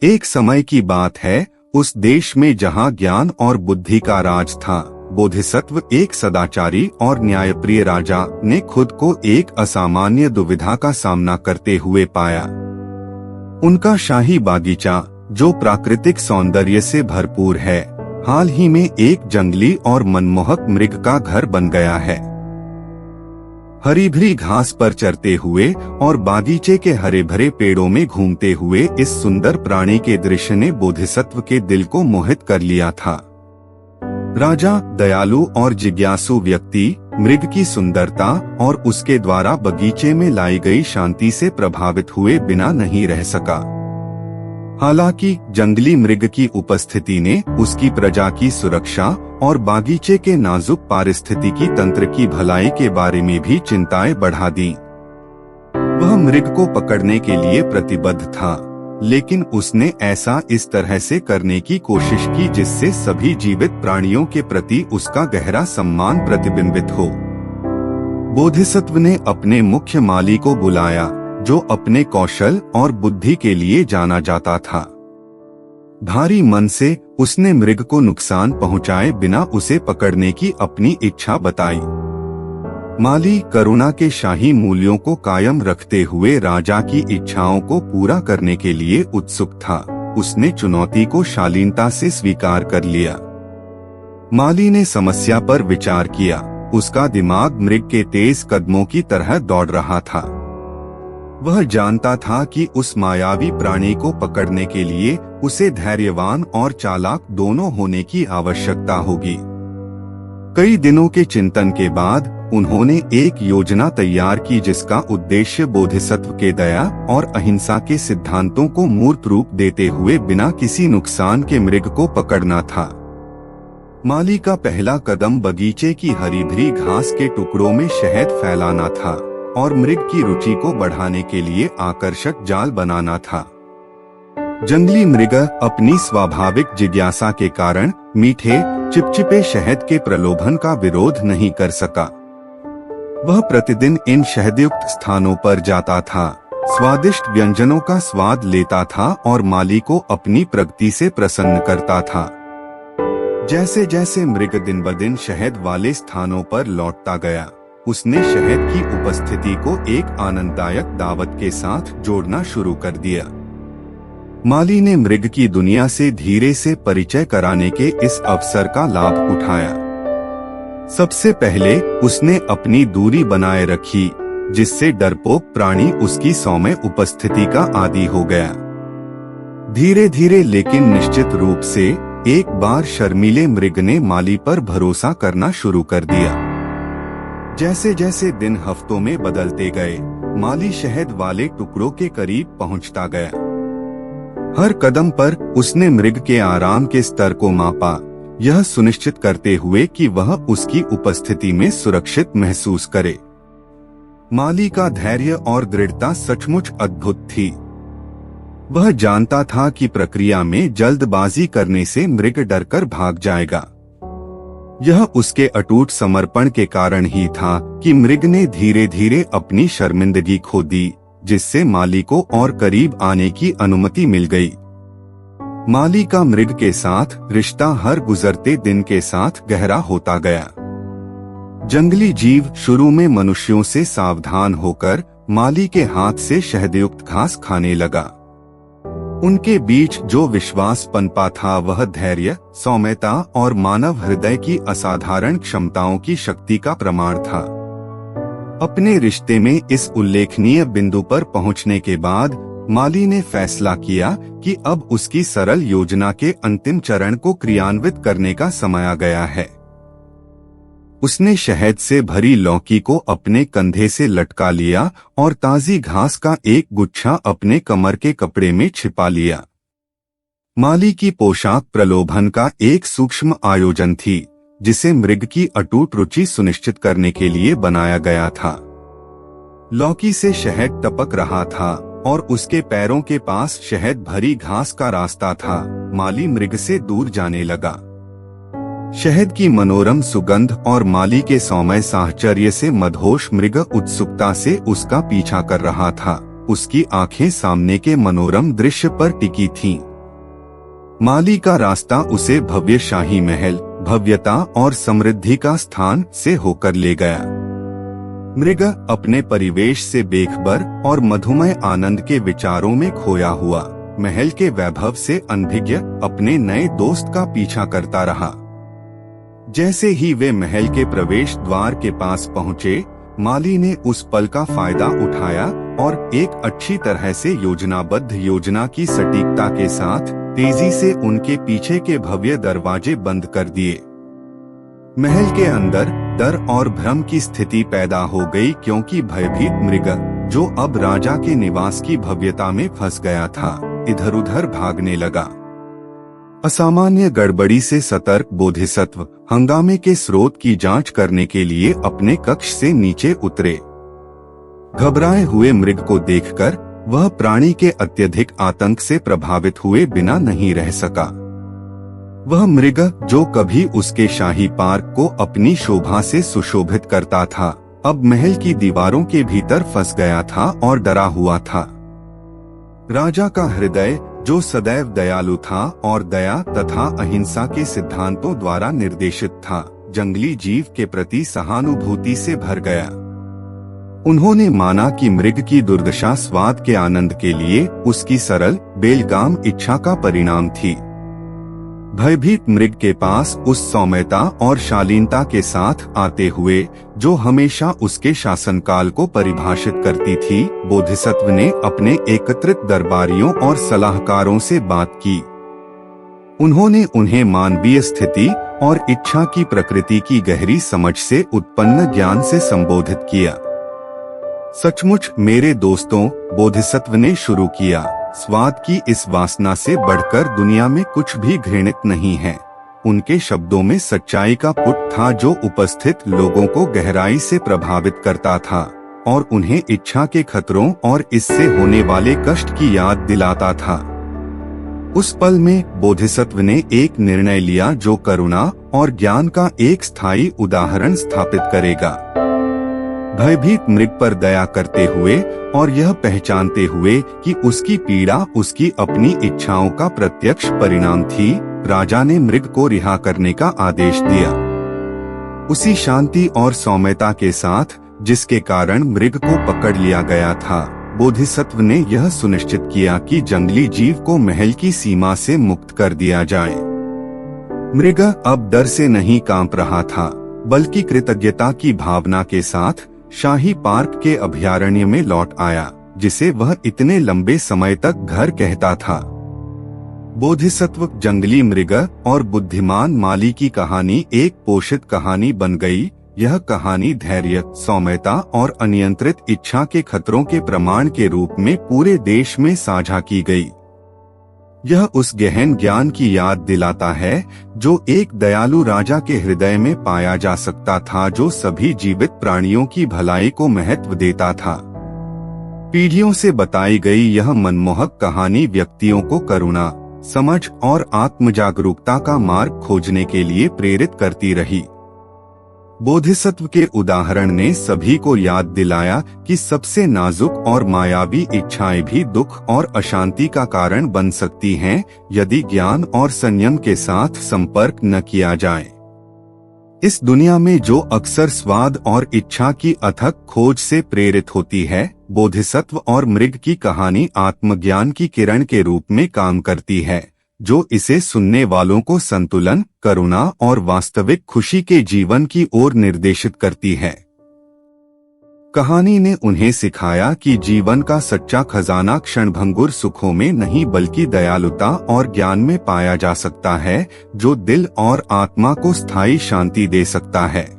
एक समय की बात है, उस देश में जहाँ ज्ञान और बुद्धि का राज था, बोधिसत्व एक सदाचारी और न्यायप्रिय राजा ने खुद को एक असामान्य दुविधा का सामना करते हुए पाया। उनका शाही बागीचा, जो प्राकृतिक सौंदर्य से भरपूर है, हाल ही में एक जंगली और मनमोहक मृग का घर बन गया है। हरी भरी घास पर चरते हुए और बागीचे के हरे भरे पेड़ों में घूमते हुए इस सुंदर प्राणी के दृश्य ने बोधिसत्व के दिल को मोहित कर लिया था। राजा, दयालु और जिज्ञासु व्यक्ति, मृग की सुंदरता और उसके द्वारा बगीचे में लाई गई शांति से प्रभावित हुए बिना नहीं रह सका। हालांकि जंगली मृग की उपस्थिति ने उसकी प्रजा की सुरक्षा और बागीचे के नाजुक पारिस्थितिकी तंत्र की भलाई के बारे में भी चिंताएं बढ़ा दी। वह मृग को पकड़ने के लिए प्रतिबद्ध था, लेकिन उसने ऐसा इस तरह से करने की कोशिश की जिससे सभी जीवित प्राणियों के प्रति उसका गहरा सम्मान प्रतिबिंबित हो। बोधिसत्व ने अपने मुख्य माली को बुलाया, जो अपने कौशल और बुद्धि के लिए जाना जाता था। भारी मन से उसने मृग को नुकसान पहुंचाए बिना उसे पकड़ने की अपनी इच्छा बताई। माली करुणा के शाही मूल्यों को कायम रखते हुए राजा की इच्छाओं को पूरा करने के लिए उत्सुक था। उसने चुनौती को शालीनता से स्वीकार कर लिया। माली ने समस्या पर विचार किया। उसका दिमाग मृग के तेज कदमों की तरह दौड़ रहा था। वह जानता था कि उस मायावी प्राणी को पकड़ने के लिए उसे धैर्यवान और चालाक दोनों होने की आवश्यकता होगी। कई दिनों के चिंतन के बाद उन्होंने एक योजना तैयार की जिसका उद्देश्य बोधिसत्व के दया और अहिंसा के सिद्धांतों को मूर्त रूप देते हुए बिना किसी नुकसान के मृग को पकड़ना था। माली का पहला कदम बगीचे की हरी भरी घास के टुकड़ों में शहद फैलाना था और मृग की रुचि को बढ़ाने के लिए आकर्षक जाल बनाना था। जंगली मृग अपनी स्वाभाविक जिज्ञासा के कारण मीठे चिपचिपे शहद के प्रलोभन का विरोध नहीं कर सका। वह प्रतिदिन इन शहदयुक्त स्थानों पर जाता था, स्वादिष्ट व्यंजनों का स्वाद लेता था और माली को अपनी प्रगति से प्रसन्न करता था। जैसे जैसे मृग दिन ब दिन शहद वाले स्थानों पर लौटता गया, उसने शहद की उपस्थिति को एक आनंददायक दावत के साथ जोड़ना शुरू कर दिया। माली ने मृग की दुनिया से धीरे से परिचय कराने के इस अवसर का लाभ उठाया। सबसे पहले उसने अपनी दूरी बनाए रखी, जिससे डरपोक प्राणी उसकी सौम्य उपस्थिति का आदी हो गया। धीरे धीरे लेकिन निश्चित रूप से एक बार शर्मीले मृग ने माली पर भरोसा करना शुरू कर दिया। जैसे जैसे दिन हफ्तों में बदलते गए, माली शहद वाले टुकड़ों के करीब पहुंचता गया। हर कदम पर उसने मृग के आराम के स्तर को मापा, यह सुनिश्चित करते हुए कि वह उसकी उपस्थिति में सुरक्षित महसूस करे। माली का धैर्य और दृढ़ता सचमुच अद्भुत थी। वह जानता था कि प्रक्रिया में जल्दबाजी करने से मृग डरकर भाग जाएगा। यह उसके अटूट समर्पण के कारण ही था कि मृग ने धीरे धीरे अपनी शर्मिंदगी खो दी, जिससे माली को और करीब आने की अनुमति मिल गई। माली का मृग के साथ रिश्ता हर गुजरते दिन के साथ गहरा होता गया। जंगली जीव शुरू में मनुष्यों से सावधान होकर माली के हाथ से शहदयुक्त घास खाने लगा। उनके बीच जो विश्वास पनपा था वह धैर्य, सौम्यता और मानव हृदय की असाधारण क्षमताओं की शक्ति का प्रमाण था। अपने रिश्ते में इस उल्लेखनीय बिंदु पर पहुंचने के बाद माली ने फैसला किया कि अब उसकी सरल योजना के अंतिम चरण को क्रियान्वित करने का समय आ गया है। उसने शहद से भरी लौकी को अपने कंधे से लटका लिया और ताजी घास का एक गुच्छा अपने कमर के कपड़े में छिपा लिया। माली की पोशाक प्रलोभन का एक सूक्ष्म आयोजन थी, जिसे मृग की अटूट रुचि सुनिश्चित करने के लिए बनाया गया था। लौकी से शहद टपक रहा था और उसके पैरों के पास शहद भरी घास का रास्ता था। माली मृग से दूर जाने लगा। शहद की मनोरम सुगंध और माली के सौम्य साहचर्य से मदहोश मृग उत्सुकता से उसका पीछा कर रहा था। उसकी आंखें सामने के मनोरम दृश्य पर टिकी थीं। माली का रास्ता उसे भव्य शाही महल, भव्यता और समृद्धि का स्थान से होकर ले गया। मृग अपने परिवेश से बेखबर और मधुमय आनंद के विचारों में खोया हुआ महल के वैभव से अनभिज्ञ अपने नए दोस्त का पीछा करता रहा। जैसे ही वे महल के प्रवेश द्वार के पास पहुँचे, माली ने उस पल का फायदा उठाया और एक अच्छी तरह से योजनाबद्ध योजना की सटीकता के साथ तेजी से उनके पीछे के भव्य दरवाजे बंद कर दिए। महल के अंदर डर और भ्रम की स्थिति पैदा हो गई, क्योंकि भयभीत मृग, जो अब राजा के निवास की भव्यता में फंस गया था, इधर उधर भागने लगा। असामान्य गड़बड़ी से सतर्क बोधिसत्व हंगामे के स्रोत की जांच करने के लिए अपने कक्ष से नीचे उतरे। घबराए हुए मृग को देखकर वह प्राणी के अत्यधिक आतंक से प्रभावित हुए बिना नहीं रह सका। वह मृग, जो कभी उसके शाही पार्क को अपनी शोभा से सुशोभित करता था, अब महल की दीवारों के भीतर फंस गया था और डरा हुआ था। राजा का हृदय, जो सदैव दयालु था और दया तथा अहिंसा के सिद्धांतों द्वारा निर्देशित था, जंगली जीव के प्रति सहानुभूति से भर गया। उन्होंने माना कि मृग की दुर्दशा स्वाद के आनंद के लिए उसकी सरल बेलगाम इच्छा का परिणाम थी। भयभीत मृग के पास उस सौम्यता और शालीनता के साथ आते हुए जो हमेशा उसके शासनकाल को परिभाषित करती थी, बोधिसत्व ने अपने एकत्रित दरबारियों और सलाहकारों से बात की। उन्होंने उन्हें मानवीय स्थिति और इच्छा की प्रकृति की गहरी समझ से उत्पन्न ज्ञान से संबोधित किया। सचमुच मेरे दोस्तों, बोधिसत्व ने शुरू किया, स्वाद की इस वासना से बढ़कर दुनिया में कुछ भी घृणित नहीं है। उनके शब्दों में सच्चाई का पुट था जो उपस्थित लोगों को गहराई से प्रभावित करता था और उन्हें इच्छा के खतरों और इससे होने वाले कष्ट की याद दिलाता था। उस पल में बोधिसत्व ने एक निर्णय लिया जो करुणा और ज्ञान का एक स्थायी उदाहरण स्थापित करेगा। भयभीत मृग पर दया करते हुए और यह पहचानते हुए कि उसकी पीड़ा उसकी अपनी इच्छाओं का प्रत्यक्ष परिणाम थी, राजा ने मृग को रिहा करने का आदेश दिया। उसी शांति और सौम्यता के साथ जिसके कारण मृग को पकड़ लिया गया था, बोधिसत्व ने यह सुनिश्चित किया कि जंगली जीव को महल की सीमा से मुक्त कर दिया जाए। मृग अब डर से नहीं कांप रहा था, बल्कि कृतज्ञता की भावना के साथ शाही पार्क के अभयारण्य में लौट आया, जिसे वह इतने लंबे समय तक घर कहता था। बोधिसत्व, जंगली मृग और बुद्धिमान माली की कहानी एक पोषित कहानी बन गई। यह कहानी धैर्य, सौम्यता और अनियंत्रित इच्छा के खतरों के प्रमाण के रूप में पूरे देश में साझा की गई। यह उस गहन ज्ञान की याद दिलाता है जो एक दयालु राजा के हृदय में पाया जा सकता था, जो सभी जीवित प्राणियों की भलाई को महत्व देता था। पीढ़ियों से बताई गई यह मनमोहक कहानी व्यक्तियों को करुणा, समझ और आत्मजागरूकता का मार्ग खोजने के लिए प्रेरित करती रही। बोधिसत्व के उदाहरण ने सभी को याद दिलाया कि सबसे नाजुक और मायावी इच्छाएं भी दुख और अशांति का कारण बन सकती हैं, यदि ज्ञान और संयम के साथ संपर्क न किया जाए। इस दुनिया में जो अक्सर स्वाद और इच्छा की अथक खोज से प्रेरित होती है, बोधिसत्व और मृग की कहानी आत्मज्ञान की किरण के रूप में काम करती है, जो इसे सुनने वालों को संतुलन, करुणा और वास्तविक खुशी के जीवन की ओर निर्देशित करती है। कहानी ने उन्हें सिखाया कि जीवन का सच्चा खजाना क्षणभंगुर सुखों में नहीं बल्कि दयालुता और ज्ञान में पाया जा सकता है, जो दिल और आत्मा को स्थायी शांति दे सकता है।